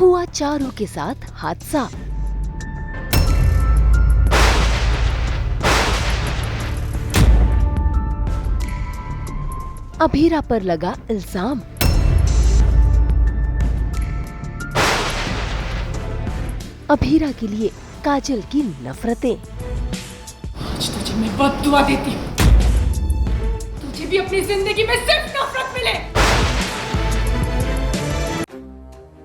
हुआ चारू के साथ हादसा। अभीरा पर लगा इल्जाम। अभीरा के लिए काजल की नफरतें। आज तुझे मैं बद्दुआ देती हूँ, तुझे भी अपनी जिंदगी में सिर्फ नफरत मिले।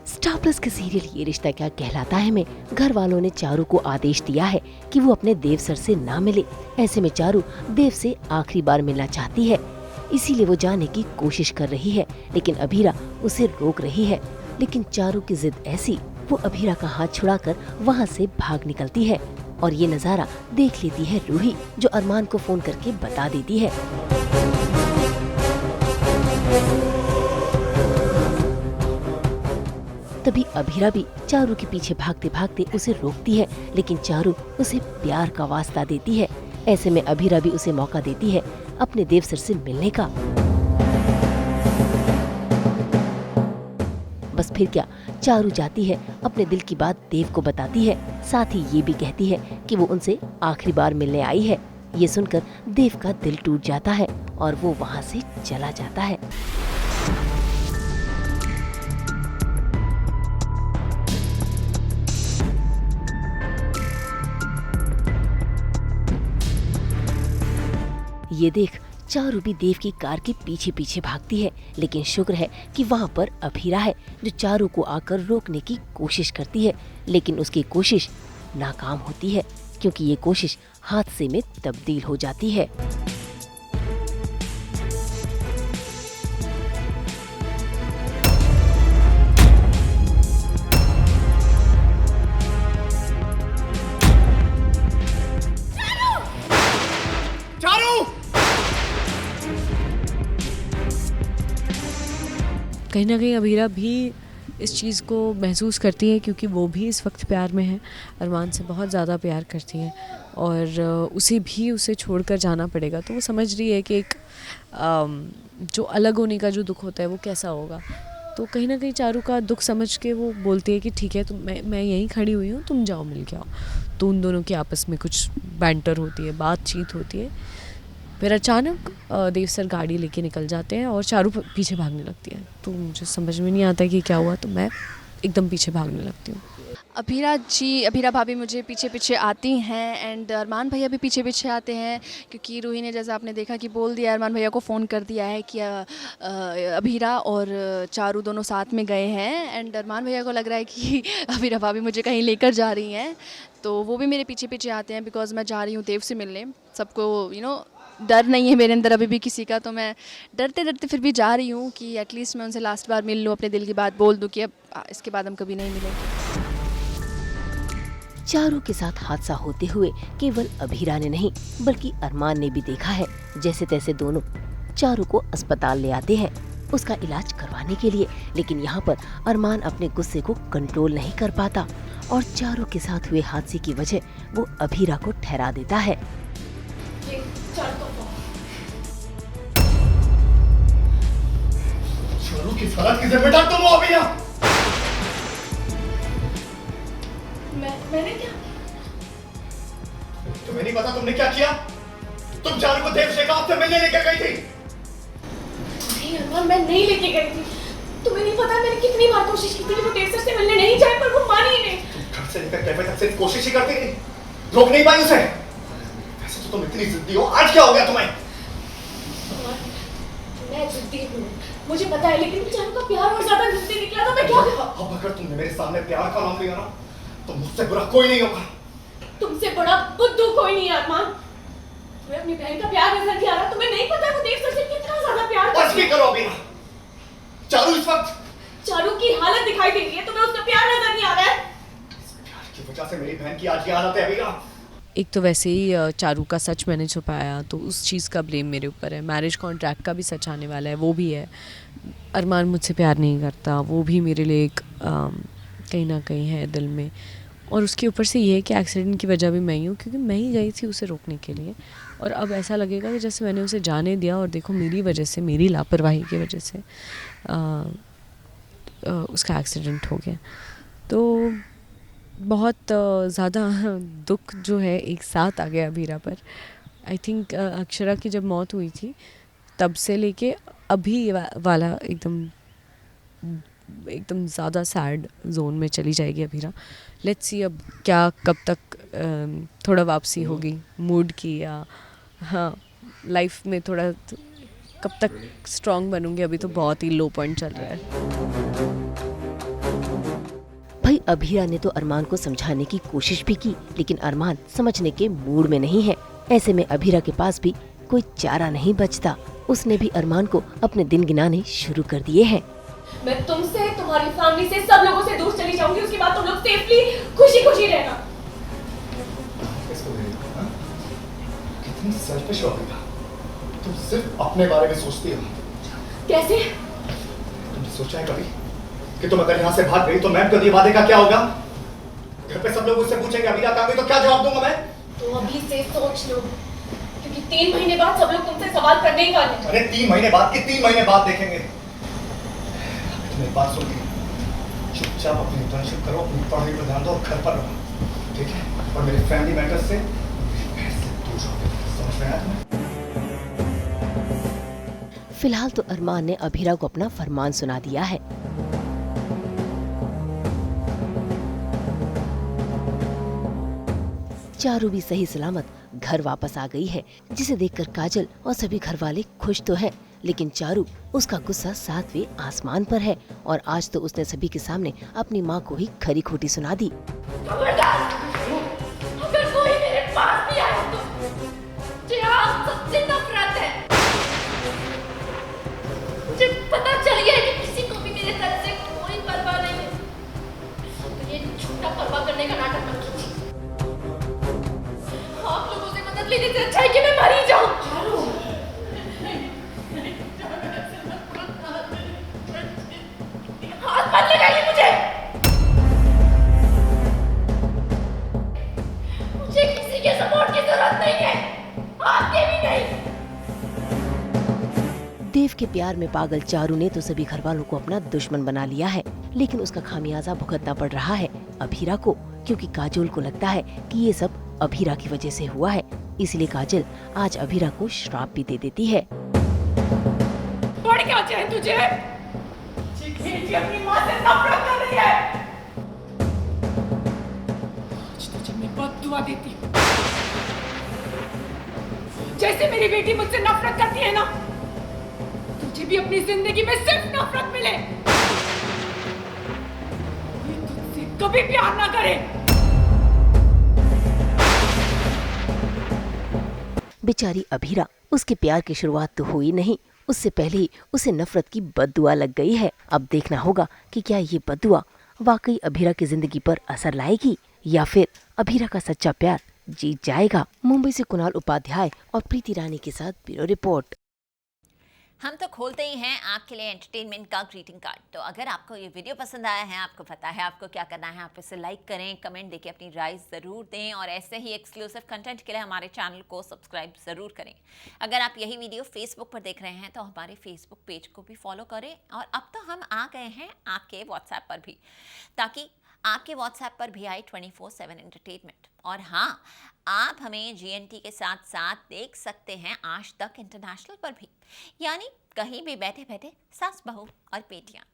स्टार प्लस के सीरियल ये रिश्ता क्या कहलाता है में घर वालों ने चारू को आदेश दिया है कि वो अपने देव सर से ना मिले। ऐसे में चारू देव से आखिरी बार मिलना चाहती है, इसीलिए वो जाने की कोशिश कर रही है, लेकिन अभीरा उसे रोक रही है। लेकिन चारू की जिद ऐसी, वो अभीरा का हाथ छुड़ाकर वहाँ से भाग निकलती है और ये नज़ारा देख लेती है रूही, जो अरमान को फोन करके बता देती है। तभी अभीरा भी चारू के पीछे भागते भागते उसे रोकती है, लेकिन चारू उसे प्यार का वास्ता देती है। ऐसे में अभीरा भी उसे मौका देती है अपने देव सर से मिलने का। बस फिर क्या, चारू जाती है, अपने दिल की बात देव को बताती है, साथ ही ये भी कहती है कि वो उनसे आखिरी बार मिलने आई है। ये सुनकर देव का दिल टूट जाता है और वो वहाँ से चला जाता है। ये देख चारू भी देव की कार के पीछे पीछे भागती है, लेकिन शुक्र है कि वहाँ पर अभीरा है, जो चारू को आकर रोकने की कोशिश करती है, लेकिन उसकी कोशिश नाकाम होती है, क्योंकि ये कोशिश हादसे में तब्दील हो जाती है। कहीं ना कहीं अभीरा भी इस चीज़ को महसूस करती है, क्योंकि वो भी इस वक्त प्यार में है, अरमान से बहुत ज़्यादा प्यार करती है और उसे छोड़कर जाना पड़ेगा। तो वो समझ रही है कि एक जो अलग होने का जो दुख होता है वो कैसा होगा। तो कहीं ना कहीं चारू का दुख समझ के वो बोलती है कि ठीक है, मैं यहीं खड़ी हुई हूँ, तुम जाओ मिल के आओ। तो उन दोनों की आपस में कुछ बैंटर होती है, बातचीत होती है। फिर अचानक देव सर गाड़ी लेके निकल जाते हैं और चारू पीछे भागने लगती है। तो मुझे समझ में नहीं आता कि क्या हुआ, तो मैं एकदम पीछे भागने लगती हूँ। अभीरा भाभी मुझे पीछे पीछे आती हैं एंड अरमान भैया भी पीछे पीछे आते हैं, क्योंकि रूही ने जैसा आपने देखा कि बोल दिया, अरमान भैया को फ़ोन कर दिया है कि अभीरा और चारू दोनों साथ में गए हैं एंड अरमान भैया को लग रहा है कि अभीरा भाभी मुझे कहीं लेकर जा रही हैं, तो वो भी मेरे पीछे पीछे आते हैं, बिकॉज मैं जा रही हूँ देव से मिलने। सबको डर नहीं है मेरे अंदर अभी भी किसी का, तो मैं डरते डरते फिर भी जा रही हूँ कि एटलीस्ट मैं उनसे लास्ट बार मिल लूँ, अपने दिल की बात बोल दूँ कि अब इसके बाद हम कभी नहीं मिलेंगे। चारू के साथ हादसा होते हुए केवल अभीरा ने नहीं, बल्कि अरमान ने भी देखा है। जैसे तैसे दोनों चारू को अस्पताल ले आते हैं उसका इलाज करवाने के लिए, लेकिन यहाँ पर अरमान अपने गुस्से को कंट्रोल नहीं कर पाता और चारू के साथ हुए हादसे की वजह वो अभीरा को ठहरा देता है। चारू की हालत की जिम्मेदार तुम हो अभीरा। मैंने क्या? तुम्हें नहीं पता तुमने क्या किया? तुम चारू को देव शेखावत से मिलने लेकर गई थी। नहीं अरमान, मैं नहीं लेके गई थी। तुम्हें नहीं पता मैंने कितनी बार कोशिश की थी कि वो देव सर से मिलने नहीं जाए, पर वो मानी ही नहीं। घर से लेकर कैफे तक सिर्फ कोशिश ही करती थी, रोक नहीं पाई उसे। वैसे तो तुम इतनी जिद्दी हो, आज क्या हो गया तुम्हें? मैं जिद्दी हूँ, मुझे पता है, लेकिन चारू का प्यार और ज्यादा जिद्दी निकला तो मैं क्या करूँ? अब अगर तुमने मेरे सामने प्यार का नाम लिया ना, तो मुझसे बुरा कोई नहीं होगा। तुमसे बड़ा बुद्धू कोई नहीं है अरमान। तुम्हें अपनी बहन का प्यार नजर नहीं आ रहा? तुम्हें नहीं पता वो देव सर से कितना ज्यादा प्यार करती है? बस भी करो अभीरा। चारू इस वक्त, चारू की हालत दिखाई दे रही है, तुम्हें उसका प्यार नजर नहीं आ रहा है? इस प्यार की वजह से मेरी बहन की आज की हालत है अभीरा। एक तो वैसे ही चारू का सच मैंने छुपाया, तो उस चीज़ का ब्लेम मेरे ऊपर है। मैरिज कॉन्ट्रैक्ट का भी सच आने वाला है, वो भी है। अरमान मुझसे प्यार नहीं करता, वो भी मेरे लिए एक कहीं ना कहीं है दिल में। और उसके ऊपर से ये है कि एक्सीडेंट की वजह भी मैं ही हूँ, क्योंकि मैं ही गई थी उसे रोकने के लिए। और अब ऐसा लगेगा कि जैसे मैंने उसे जाने दिया और देखो मेरी वजह से, मेरी लापरवाही की वजह से उसका एक्सीडेंट हो गया। तो बहुत ज़्यादा दुख जो है एक साथ आ गया अभीरा पर। आई थिंक अक्षरा की जब मौत हुई थी तब से लेके अभी वाला एकदम ज़्यादा सैड जोन में चली जाएगी अभीरा। लेट्स सी अब क्या कब तक थोड़ा वापसी होगी मूड की, या हाँ लाइफ में थोड़ा कब तक स्ट्रॉन्ग बनूंगी। अभी तो बहुत ही लो पॉइंट चल रहा है। भाई अभीरा ने तो अरमान को समझाने की कोशिश भी की, लेकिन अरमान समझने के मूड में नहीं है। ऐसे में अभीरा के पास भी कोई चारा नहीं बचता। उसने भी अरमान को अपने दिन गिनाने शुरू कर दिए हैं। मैं तुमसे, तुम्हारी फैमिली से, सब लोगों से दूर चली जाऊंगी। उसके बाद तुम लोग सेफली खुशी खुशी रहना। इसको दे दो, हाँ? कितनी सेल्फिश हो गई। तुम सिर्फ अपने बारे में सोचती हो। कैसे? तुमने सोचा है कभी कि तुम अगर यहाँ से भाग गई तो मैम को दिए वादे का क्या होगा? घर पे सब लोग मुझसे पूछेंगे अभीरा कहाँ गई, तो क्या जवाब दूंगा मैं? तुम अभी से सोच लो, क्योंकि 3 महीने बाद सब लोग तुमसे सवाल करने ही वाले हैं। अरे 3 महीने बाद की 3 महीने बाद देखेंगे। मेरी बात सुन के चुपचाप अपनी इंटर्नशिप करो, अपनी पढ़ाई पर ध्यान दो और घर पर रहो, ठीक है? और मेरे फैमिली मैटर्स से दूर रहो। समझ में आया तुम्हें? फिलहाल तो अरमान ने अभीरा को अपना फरमान सुना दिया है। चारू भी सही सलामत घर वापस आ गई है, जिसे देखकर काजल और सभी घर वाले खुश तो हैं, लेकिन चारू उसका गुस्सा 7वें आसमान पर है और आज तो उसने सभी के सामने अपनी माँ को ही खरी खोटी सुना दी। खबरदार! अगर कोई मेरे पास भी आया तो मुझे आप सबसे नफरत है। मुझे पता चल गया है कि किसी को भी मेरे दर्द से कोई परवाह नहीं है। तो ये झूठा परवाह करने का नाटक मत कीजिए। आप लोगों से मदद लेने से अच्छा है कि मैं मर ही जाऊं। हाथ मत लगाइए मुझे। मुझे किसी के सपोर्ट की जरूरत नहीं है, आपके भी नहीं। देव के प्यार में पागल चारू ने तो सभी घर वालों को अपना दुश्मन बना लिया है, लेकिन उसका खामियाजा भुगतना पड़ रहा है अभीरा को, क्योंकि काजोल को लगता है कि ये सब अभीरा की वजह से हुआ है। इसलिए काजल आज अभीरा को श्राप भी दे देती है। बढ़ क्या चाहे तुझे? जी अपनी माँ से नफरत कर रही है। आज तुझे मैं बद्दुआ देती हूँ। जैसे मेरी बेटी मुझसे नफरत करती है ना, तुझे भी अपनी जिंदगी में सिर्फ नफरत मिले। कोई तुझसे कभी प्यार ना करे। बेचारी अभीरा, उसके प्यार की शुरुआत तो हुई नहीं, उससे पहले ही उसे नफरत की बद्दुआ लग गई है। अब देखना होगा कि क्या ये बद्दुआ वाकई अभीरा की जिंदगी पर असर लाएगी या फिर अभीरा का सच्चा प्यार जीत जाएगा। मुंबई से कुणाल उपाध्याय और प्रीति रानी के साथ ब्यूरो रिपोर्ट। हम तो खोलते ही हैं आपके लिए एंटरटेनमेंट का ग्रीटिंग कार्ड। तो अगर आपको ये वीडियो पसंद आया है, आपको पता है आपको क्या करना है, आप इसे लाइक करें, कमेंट देके अपनी राय ज़रूर दें और ऐसे ही एक्सक्लूसिव कंटेंट के लिए हमारे चैनल को सब्सक्राइब ज़रूर करें। अगर आप यही वीडियो फेसबुक पर देख रहे हैं तो हमारे फेसबुक पेज को भी फॉलो करें। और अब तो हम आ गए हैं आपके व्हाट्सएप पर भी, ताकि आपके व्हाट्सएप पर भी आए 24/7 एंटरटेनमेंट। और हाँ, आप हमें GNT के साथ साथ देख सकते हैं आज तक इंटरनेशनल पर भी, यानी कहीं भी बैठे बैठे सास बहू और बेटियां।